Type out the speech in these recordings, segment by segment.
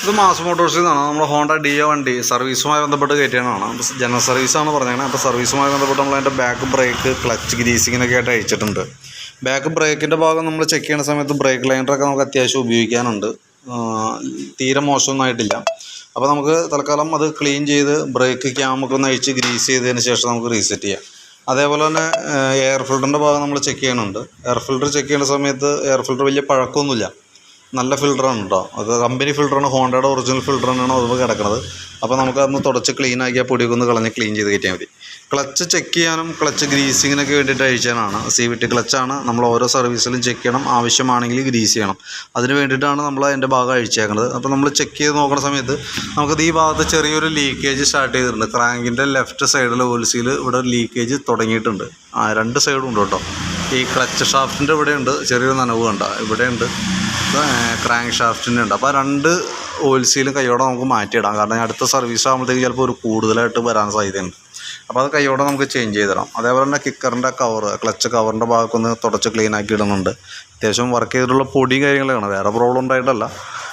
ഇത് മാസ് മോട്ടോഴ്സിൽ നിന്നാണ്. നമ്മുടെ ഹോണ്ട ഡിയോ വണ്ടി സർവീസുമായി ബന്ധപ്പെട്ട് കയറ്റിയതാണ്. ജനറൽ സർവീസാണ് പറഞ്ഞത്. അപ്പോൾ സർവീസുമായി ബന്ധപ്പെട്ട് നമ്മൾ അതിൻ്റെ ബാക്ക് ബ്രേക്ക്, ക്ലച്ച് ഗ്രീസിങ്ങിനൊക്കെ ആയിട്ട് അയച്ചിട്ടുണ്ട്. ബാക്ക് ബ്രേക്കിൻ്റെ ഭാഗം നമ്മൾ ചെക്ക് ചെയ്യുന്ന സമയത്ത് ബ്രേക്ക് ലൈനറൊക്കെ നമുക്ക് അത്യാവശ്യം ഉപയോഗിക്കാനുണ്ട്. തീരെ മോശമൊന്നും ആയിട്ടില്ല. അപ്പോൾ നമുക്ക് തൽക്കാലം അത് ക്ലീൻ ചെയ്ത് ബ്രേക്ക് ക്യാമൊക്കെ ഒന്ന് അഴിച്ച് ഗ്രീസ് ചെയ്തതിന് ശേഷം നമുക്ക് റീസെറ്റ് ചെയ്യാം. അതേപോലെ തന്നെ എയർ ഫിൽറ്ററിൻ്റെ ഭാഗം നമ്മൾ ചെക്ക് ചെയ്യുന്നുണ്ട്. എയർ ഫിൽറ്റർ ചെക്ക് ചെയ്യുന്ന സമയത്ത് എയർ ഫിൽറ്റർ വലിയ പഴക്കമൊന്നുമില്ല, നല്ല ഫിൽറ്ററാണ് കേട്ടോ. അത് കമ്പനി ഫിൽറ്ററാണ്, ഹോണ്ടയുടെ ഒറിജിനൽ ഫിൽറ്റർ തന്നെയാണ് അതുമ്പോൾ കിടക്കുന്നത്. അപ്പോൾ നമുക്കതൊന്ന് തുടച്ച് ക്ലീൻ ആക്കിയാൽ പൊടിയൊക്കെ ഒന്ന് കളഞ്ഞ് ക്ലീൻ ചെയ്ത് കയറ്റിയാൽ മതി. ക്ലച്ച് ചെക്ക് ചെയ്യാനും ക്ലച്ച് ഗ്രീസിങ്ങിനൊക്കെ വേണ്ടിയിട്ട് അഴിച്ചാനാണ്. CVT ക്ലച്ചാണ്. നമ്മൾ ഓരോ സർവീസിലും ചെക്ക് ചെയ്യണം, ആവശ്യമാണെങ്കിൽ ഗ്രീസ് ചെയ്യണം. അതിന് വേണ്ടിയിട്ടാണ് നമ്മൾ അതിൻ്റെ ഭാഗം അഴിച്ചേക്കുന്നത്. അപ്പോൾ നമ്മൾ ചെക്ക് ചെയ്ത് നോക്കുന്ന സമയത്ത് നമുക്കത് ഈ ഭാഗത്ത് ചെറിയൊരു ലീക്കേജ് സ്റ്റാർട്ട് ചെയ്തിട്ടുണ്ട്. ക്രാങ്കിൻ്റെ ലെഫ്റ്റ് സൈഡിലെ ഓയിൽസിൽ ഇവിടെ ലീക്കേജ് തുടങ്ങിയിട്ടുണ്ട്. രണ്ട് സൈഡും ഉണ്ട് കേട്ടോ. ഈ ക്ലച്ച് ഷാഫ്റ്റിൻ്റെ ഇവിടെയുണ്ട് ചെറിയൊരു നനവ് കണ്ട, ഇവിടെയുണ്ട് ക്രാങ്ക് ഷാഫ്റ്റിൻ്റെ ഉണ്ട്. അപ്പോൾ രണ്ട് ഓയിൽ സീലും കൈയോടെ നമുക്ക് മാറ്റിയിടാം. കാരണം അടുത്ത സർവീസ് ആകുമ്പോഴത്തേക്ക് ചിലപ്പോൾ ഒരു കൂടുതലായിട്ട് വരാൻ സാധ്യതയുണ്ട്. അപ്പോൾ അത് കൈയോടെ നമുക്ക് ചേഞ്ച് ചെയ്ത് തരാം. അതേപോലെ തന്നെ കിക്കറിൻ്റെ കവർ, ക്ലച്ച് കവറിൻ്റെ ഭാഗമൊക്കെ ഒന്ന് തുടച്ച് ക്ലീൻ ആക്കി ഇടുന്നുണ്ട്. അത്യാവശ്യം വർക്ക് ചെയ്തിട്ടുള്ള പൊടിയും കാര്യങ്ങളാണ്, വേറെ പ്രോബ്ലം ഉണ്ടായിട്ടല്ല.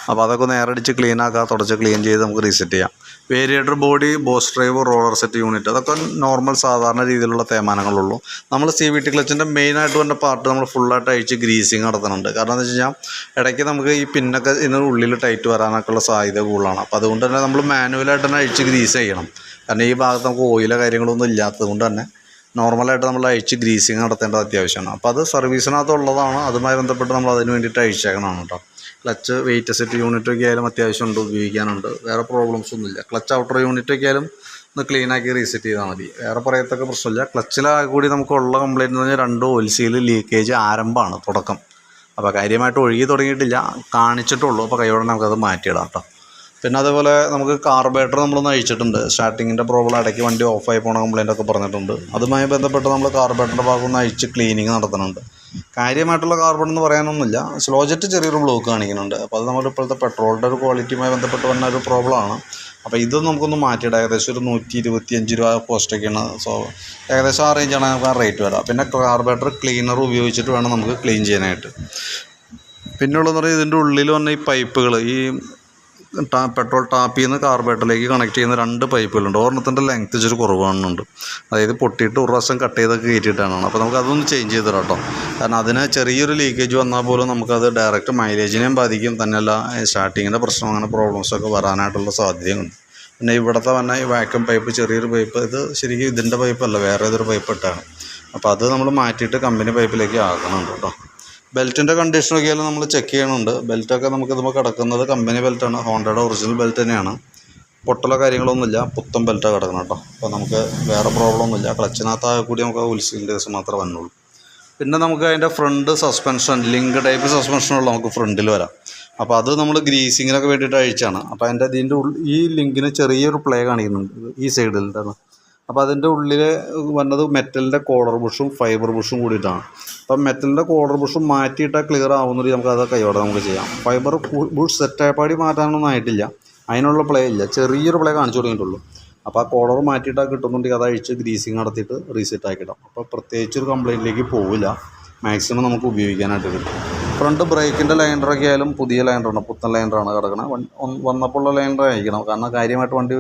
അപ്പോൾ അതൊക്കെ നേരടിച്ച് ക്ലീൻ ആക്കുക, തുടച്ച് ക്ലീൻ ചെയ്ത് നമുക്ക് റീസെറ്റ് ചെയ്യാം. Variator body, boss drive, roller set unit, അതൊക്കെ നോർമൽ സാധാരണ രീതിയിലുള്ള തേമാനങ്ങളുള്ളൂ. നമ്മൾ CVT ക്ലച്ചിൻ്റെ മെയിനായിട്ട് വന്ന പാർട്ട് നമ്മൾ ഫുള്ളായിട്ട് അഴിച്ച് ഗ്രീസിങ് നടത്തുന്നുണ്ട്. കാരണം എന്താ വെച്ച് കഴിഞ്ഞാൽ ഇടയ്ക്ക് നമുക്ക് ഈ പിന്നൊക്കെ ഇതിന് ഉള്ളിൽ ടൈറ്റ് വരാനൊക്കെയുള്ള സാധ്യത കൂടുതലാണ്. അപ്പോൾ അതുകൊണ്ട് തന്നെ നമ്മൾ മാനുവലായിട്ട് തന്നെ അഴിച്ച് ഗ്രീസ് ചെയ്യണം. കാരണം ഈ ഭാഗത്ത് നമുക്ക് ഓയിലോ കാര്യങ്ങളൊന്നും ഇല്ലാത്തത് കൊണ്ട് തന്നെ നോർമലായിട്ട് നമ്മൾ അഴിച്ച് ഗ്രീസിങ് നടത്തേണ്ടത് അത്യാവശ്യമാണ്. അപ്പോൾ അത് സർവീസിനകത്തുള്ളതാണ്. അതുമായി ബന്ധപ്പെട്ട് നമ്മൾ അതിന് വേണ്ടിയിട്ട് അഴിച്ചേക്കണമാണ് കേട്ടോ. ക്ലച്ച് വെയിറ്റ് സെറ്റ് യൂണിറ്റൊക്കെ ആയാലും അത്യാവശ്യം ഉണ്ട്, ഉപയോഗിക്കാനുണ്ട്. വേറെ പ്രോബ്ലംസ് ഒന്നുമില്ല. ക്ലച്ച് ഔട്ടർ യൂണിറ്റൊക്കെ ആയാലും ഒന്ന് ക്ലീനാക്കി റീസെറ്റ് ചെയ്താൽ മതി. വേറെ പറയത്തക്ക പ്രശ്നമില്ല. ക്ലച്ചിലാകെ കൂടി നമുക്കുള്ള കംപ്ലയിൻ്റ് എന്ന് പറഞ്ഞാൽ 2 ഓയിൽ സീൽ ലീക്കേജ് ആരംഭമാണ്, തുടക്കം. അപ്പോൾ കാര്യമായിട്ട് ഒഴുകി തുടങ്ങിയിട്ടില്ല, കാണിച്ചിട്ടുള്ളൂ. അപ്പോൾ കൈയോടെ നമുക്കത് മാറ്റിയിടാം കേട്ടോ. പിന്നെ അതേപോലെ നമുക്ക് കാർബറേറ്റർ നമ്മളൊന്ന് അഴിച്ചിട്ടുണ്ട്. സ്റ്റാർട്ടിങ്ങിൻ്റെ പ്രോബ്ലം, ഇടയ്ക്ക് വണ്ടി ഓഫായി പോകണ കംപ്ലയിൻ്റ് ഒക്കെ പറഞ്ഞിട്ടുണ്ട്. അതുമായി ബന്ധപ്പെട്ട് നമ്മൾ കാർബറേറ്ററിൻ്റെ ഭാഗം ഒന്ന് അഴിച്ച് ക്ലീനിങ് നടത്തുന്നുണ്ട്. കാര്യമായിട്ടുള്ള കാർബൺ എന്ന് പറയാനൊന്നുമില്ല. സ്ലോ ജെറ്റ് ചെറിയൊരു ബ്ലോക്ക് കാണിക്കുന്നുണ്ട്. അപ്പോൾ അത് നമ്മുടെ ഇപ്പോഴത്തെ പെട്രോളിൻ്റെ ഒരു ക്വാളിറ്റിയുമായി ബന്ധപ്പെട്ട് വന്ന ഒരു പ്രോബ്ലമാണ്. അപ്പോൾ ഇത് നമുക്കൊന്ന് മാറ്റിയിടാം. ഏകദേശം ഒരു 125 രൂപ കോസ്റ്റൊക്കെയാണ്. സോ ഏകദേശം ആ റേഞ്ചാണ് നമുക്ക് ആ റേറ്റ് വരാം. പിന്നെ കാർബറേറ്റർ ക്ലീനർ ഉപയോഗിച്ചിട്ട് വേണം നമുക്ക് ക്ലീൻ ചെയ്യാനായിട്ട്. പിന്നെയുള്ളതെന്ന് പറഞ്ഞാൽ ഇതിൻ്റെ ഉള്ളിൽ വന്ന ഈ പൈപ്പുകൾ, ഈ പെട്രോൾ ടാപ്പിൽ നിന്ന് കാർബറേറ്ററിലേക്ക് കണക്ട് ചെയ്യുന്ന 2 പൈപ്പുകളുണ്ട്. ഒരെണ്ണത്തിൻ്റെ ലെങ്ത്ത് ഇച്ചിരി കുറവ് കാണുന്നുണ്ട്. അതായത് പൊട്ടിയിട്ട് ഒരു പ്രാവശ്യം കട്ട് ചെയ്തൊക്കെ കയറ്റിയിട്ടാണ്. അപ്പോൾ നമുക്ക് അതൊന്ന് ചേഞ്ച് ചെയ്ത് തരാം കേട്ടോ. കാരണം അതിന് ചെറിയൊരു ലീക്കേജ് വന്നാൽ പോലും നമുക്കത് ഡയറക്റ്റ് മൈലേജിനെയും ബാധിക്കും. തന്നെയല്ല സ്റ്റാർട്ടിങ്ങിൻ്റെ പ്രശ്നം, അങ്ങനെ പ്രോബ്ലംസൊക്കെ വരാനായിട്ടുള്ള സാധ്യതയുണ്ട്. പിന്നെ ഇവിടുത്തെ തന്നെ ഈ വാക്യൂം പൈപ്പ്, ചെറിയൊരു പൈപ്പ്, ഇത് ശരിക്കും ഇതിൻ്റെ പൈപ്പല്ല, വേറെ ഏതൊരു പൈപ്പ് ഇട്ടാണ്. അപ്പോൾ അത് നമ്മൾ മാറ്റിയിട്ട് കമ്പനി പൈപ്പിലേക്ക് ആക്കണുണ്ട് കേട്ടോ. ബെൽറ്റിൻ്റെ കണ്ടീഷനൊക്കെ ആയാലും നമ്മൾ ചെക്ക് ചെയ്യണുണ്ട്. ബെൽറ്റൊക്കെ നമുക്കിതുമ്പോൾ കിടക്കുന്നത് കമ്പനി ബെൽറ്റാണ്, ഹോണ്ടയുടെ ഒറിജിനൽ ബെൽറ്റ് തന്നെയാണ്. പൊട്ടലോ കാര്യങ്ങളൊന്നുമില്ല, പുത്തൻ ബെൽറ്റാണ് കിടക്കണം കേട്ടോ. അപ്പോൾ നമുക്ക് വേറെ പ്രോബ്ലം ഒന്നുമില്ല. ക്ലച്ചിനകത്താകെ കൂടി നമുക്ക് ഉത്സവത്തിൻ്റെ ദിവസം മാത്രമേ വന്നുള്ളൂ. പിന്നെ നമുക്ക് അതിൻ്റെ ഫ്രണ്ട് സസ്പെൻഷൻ, ലിങ്ക് ടൈപ്പ് സസ്പെൻഷനുള്ള നമുക്ക് ഫ്രണ്ടിൽ വരാം. അപ്പോൾ അത് നമ്മൾ ഗ്രീസിങ്ങിനൊക്കെ വേണ്ടിയിട്ട് അഴിച്ചാണ്. അപ്പോൾ ഇതിൻ്റെ ഈ ലിങ്കിന് ചെറിയൊരു പ്ലേ കാണിക്കുന്നുണ്ട് ഈ സൈഡിലാണ്. അപ്പോൾ അതിൻ്റെ ഉള്ളിൽ വന്നത് മെറ്റലിൻ്റെ കോളർ ബുഷും ഫൈബർ ബുഷും കൂടിയിട്ടാണ്. അപ്പം മെറ്റലിൻ്റെ കോളർ ബുഷും മാറ്റിയിട്ടാൽ ക്ലിയർ ആവുന്ന രീതി നമുക്ക് അത് കൈയോടെ നമുക്ക് ചെയ്യാം. ഫൈബർ ബുഷ് സെറ്റായപ്പാടി മാറ്റാനൊന്നും ആയിട്ടില്ല, അതിനുള്ള പ്ലേ ഇല്ല, ചെറിയൊരു പ്ലേ കാണിച്ചു തുടങ്ങിയിട്ടുള്ളൂ. അപ്പോൾ ആ കോളർ മാറ്റിയിട്ടാൽ കിട്ടുന്നുണ്ടെങ്കിൽ അത് അഴിച്ച് ഗ്രീസിങ് നടത്തിയിട്ട് റീസെറ്റ് ആക്കിയിടാം. അപ്പോൾ പ്രത്യേകിച്ചൊരു കംപ്ലയിൻറ്റിലേക്ക് പോവില്ല, മാക്സിമം നമുക്ക് ഉപയോഗിക്കാനായിട്ട് കിട്ടും. ഫ്രണ്ട് ബ്രേക്കിൻ്റെ ലൈനറൊക്കെ ആയാലും പുതിയ ലൈനറാണ്, പുത്തൻ ലൈനറാണ് കിടക്കുന്നത്. വന്നപ്പോൾ ഉള്ള ലൈനർ അയക്കണം. കാരണം കാര്യമായിട്ട് വണ്ടി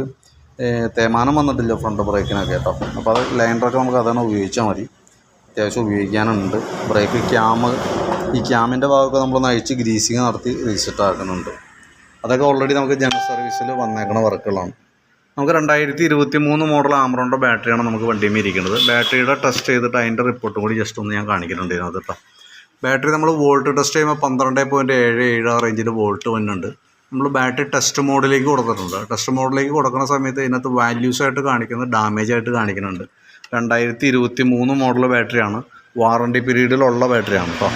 തേമാനം വന്നിട്ടില്ല ഫ്രണ്ട് ബ്രേക്കിനൊക്കെ കേട്ടോ. അപ്പോൾ അത് ലൈനറൊക്കെ നമുക്ക് അതാണ് ഉപയോഗിച്ചാൽ മതി, അത്യാവശ്യം ഉപയോഗിക്കാനുണ്ട്. ബ്രേക്ക് ഈ ക്യാമിൻ്റെ ഭാഗമൊക്കെ നമ്മളൊന്ന് അഴിച്ച് ഗ്രീസിങ് നടത്തി റീസെറ്റ് ആക്കുന്നുണ്ട്. അതൊക്കെ ഓൾറെഡി നമുക്ക് ജനറൽ സർവീസിൽ വന്നേക്കുന്ന വർക്കുകളാണ്. നമുക്ക് 2023 മോഡൽ ആമറോണിൻ്റെ ബാറ്ററിയാണ് നമുക്ക് വണ്ടിയിൽ ഇരിക്കുന്നത്. ബാറ്ററിയുടെ ടെസ്റ്റ് ചെയ്തിട്ട് അതിൻ്റെ റിപ്പോർട്ടും കൂടി ജസ്റ്റ് ഒന്ന് ഞാൻ കാണിക്കുന്നുണ്ട് ഇതിനകത്ത് കേട്ടോ. ബാറ്ററി നമ്മൾ വോൾട്ട് ടെസ്റ്റ് ചെയ്യുമ്പോൾ 12.77 ആ റേഞ്ചിൽ വോൾട്ട് വന്നുണ്ട്. നമ്മൾ ബാറ്ററി ടെസ്റ്റ് മോഡിലേക്ക് കൊടുത്തിട്ടുണ്ട്. ടെസ്റ്റ് മോഡിലേക്ക് കൊടുക്കുന്ന സമയത്ത് ഇതിനകത്ത് വാല്യൂസായിട്ട് കാണിക്കുന്നത് ഡാമേജ് ആയിട്ട് കാണിക്കുന്നുണ്ട്. 2023 മോഡൽ ബാറ്ററിയാണ്, വാറണ്ടി പീരീഡിലുള്ള ബാറ്ററിയാണ് കേട്ടോ.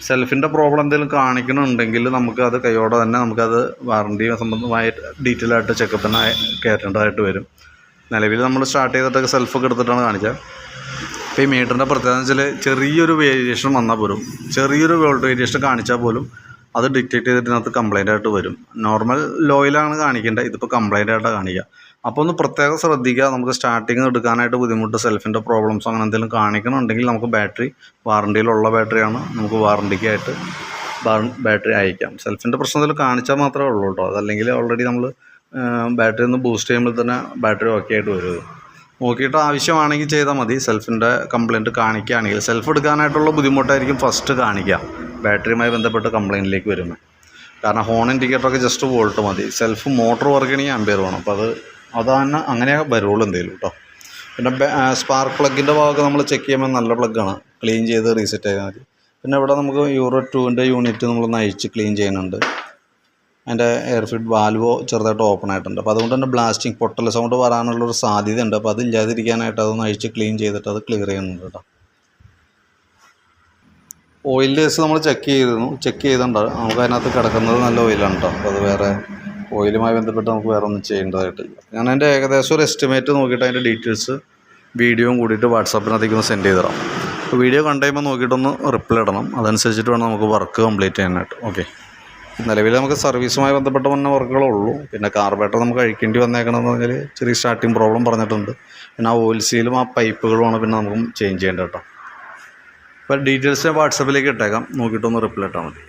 സെൽഫിൻ്റെ പ്രോബ്ലം എന്തെങ്കിലും കാണിക്കണമെന്നുണ്ടെങ്കിൽ നമുക്കത് കൈയോടെ തന്നെ നമുക്കത് വാറണ്ടി സംബന്ധമായ ഡീറ്റെയിൽ ആയിട്ട് ചെക്കപ്പിന് കയറ്റേണ്ടതായിട്ട് വരും. നിലവിൽ നമ്മൾ സ്റ്റാർട്ട് ചെയ്തിട്ടൊക്കെ സെൽഫൊക്കെ എടുത്തിട്ടാണ് കാണിച്ചത്. ഇപ്പോൾ ഈ മീറ്ററിൻ്റെ പ്രത്യേകത എന്ന് വെച്ചാൽ ചെറിയൊരു വേരിയേഷൻ വന്നാൽ പോലും, ചെറിയൊരു വോൾട്ട് വേരിയേഷൻ കാണിച്ചാൽ പോലും അത് ഡിറ്റക്റ്റ് ചെയ്തിട്ട് ഇതിനകത്ത് കംപ്ലയിൻ്റ് ആയിട്ട് വരും. നോർമൽ ലോയിലാണ് കാണിക്കേണ്ടത്, ഇതിപ്പോൾ കംപ്ലയിൻ്റ് ആയിട്ടാണ് കാണിക്കുക. അപ്പോൾ ഒന്ന് പ്രത്യേകം ശ്രദ്ധിക്കുക. നമുക്ക് സ്റ്റാർട്ടിങ് എടുക്കാനായിട്ട് ബുദ്ധിമുട്ട്, സെൽഫിൻ്റെ പ്രോബ്ലംസ് അങ്ങനെ എന്തെങ്കിലും കാണിക്കണമെന്നുണ്ടെങ്കിൽ നമുക്ക് ബാറ്ററി വാറണ്ടിയിലുള്ള ബാറ്ററിയാണ്, നമുക്ക് വാറണ്ടിക്കായിട്ട് ബാറ്ററി അയക്കാം. സെൽഫിൻ്റെ പ്രശ്നത്തിൽ കാണിച്ചാൽ മാത്രമേ ഉള്ളൂ കേട്ടോ. അതല്ലെങ്കിൽ ഓൾറെഡി നമ്മൾ ബാറ്ററി ഒന്ന് ബൂസ്റ്റ് ചെയ്യുമ്പോൾ തന്നെ ബാറ്ററി ഓക്കെ ആയിട്ട് വരും. നോക്കിയിട്ട് ആവശ്യമാണെങ്കിൽ ചെയ്താൽ മതി. സെൽഫിൻ്റെ കംപ്ലയിൻറ്റ് കാണിക്കുകയാണെങ്കിൽ സെൽഫ് എടുക്കാനായിട്ടുള്ള ബുദ്ധിമുട്ടായിരിക്കും ഫസ്റ്റ് കാണിക്കുക ബാറ്ററിയുമായി ബന്ധപ്പെട്ട് കംപ്ലയിൻറ്റിലേക്ക് വരുമ്പോൾ. കാരണം ഹോൺ ഇൻഡിക്കേറ്ററൊക്കെ ജസ്റ്റ് വോൾട്ട് മതി. സെൽഫ് മോട്ടർ വർക്ക് ചെയ്യണമെങ്കിൽ ആംപിയർ വേണം. അപ്പോൾ അതാണ് അങ്ങനെ വരുള്ളൂ എന്തെങ്കിലും കേട്ടോ. പിന്നെ സ്പാർക്ക് പ്ലഗിൻ്റെ ഭാഗമൊക്കെ നമ്മൾ ചെക്ക് ചെയ്യുമ്പോൾ നല്ല പ്ലഗ്ഗാണ്. ക്ലീൻ ചെയ്ത് റീസെറ്റ് ചെയ്താൽ മതി. പിന്നെ ഇവിടെ നമുക്ക് യൂറോ 2ൻ്റെ യൂണിറ്റ് നമ്മളൊന്ന് അഴിച്ച് ക്ലീൻ ചെയ്യുന്നുണ്ട്. അതിൻ്റെ എയർ ഫിൽഡ് വാൽവോ ചെറുതായിട്ട് ഓപ്പൺ ആയിട്ടുണ്ട്. അപ്പോൾ അതുകൊണ്ട് തന്നെ ബ്ലാസ്റ്റിംഗ് പൊട്ടൽ സൗണ്ട് വരാനുള്ളൊരു സാധ്യതയുണ്ട്. അപ്പോൾ അതില്ലാതിരിക്കാനായിട്ട് അതൊന്ന് അഴിച്ച് ക്ലീൻ ചെയ്തിട്ട് അത് ക്ലിയർ ചെയ്യുന്നുണ്ട് കേട്ടോ. ഓയിൽ ലേസ് നമ്മൾ ചെക്ക് ചെയ്തിട്ടുണ്ട്. നമുക്ക് അതിനകത്ത് കിടക്കുന്നത് നല്ല ഓയിലാണ് കേട്ടോ. അപ്പോൾ അത് വേറെ ഓയിലുമായി ബന്ധപ്പെട്ട് നമുക്ക് വേറെ ഒന്നും ചെയ്യേണ്ടതായിട്ടില്ല. ഞാൻ അതിൻ്റെ ഏകദേശം ഒരു എസ്റ്റിമേറ്റ് നോക്കിയിട്ട് അതിൻ്റെ ഡീറ്റെയിൽസ് വീഡിയോയും കൂടിയിട്ട് വാട്സാപ്പിനകത്തേക്ക് ഒന്ന് സെൻഡ് ചെയ്ത് തരാം. അപ്പോൾ വീഡിയോ കണ്ടു കഴിയുമ്പോൾ നോക്കിയിട്ടൊന്ന് റിപ്ലൈ ഇടണം. അതനുസരിച്ചിട്ട് വേണം നമുക്ക് വർക്ക് കംപ്ലീറ്റ് ചെയ്യാനായിട്ട്. ഓക്കെ, നിലവിൽ നമുക്ക് സർവീസുമായി ബന്ധപ്പെട്ട മുന്നേ വർക്കുകളേ ഉള്ളൂ. പിന്നെ കാർബറേറ്റർ നമുക്ക് കഴിക്കേണ്ടി വന്നേക്കണമെന്ന് പറഞ്ഞാൽ ചെറിയ സ്റ്റാർട്ടിങ് പ്രോബ്ലം പറഞ്ഞിട്ടുണ്ട്. പിന്നെ ആ ഓയിൽ സീലും ആ പൈപ്പുകളുമാണ് പിന്നെ നമുക്ക് ചേഞ്ച് ചെയ്യേണ്ടത് കേട്ടോ. അപ്പോൾ ഡീറ്റെയിൽസ് ഞാൻ വാട്സാപ്പിലേക്ക് ഇട്ടേക്കാം. നോക്കിയിട്ടൊന്ന് റിപ്ലൈ ഇട്ടാൽ മതി.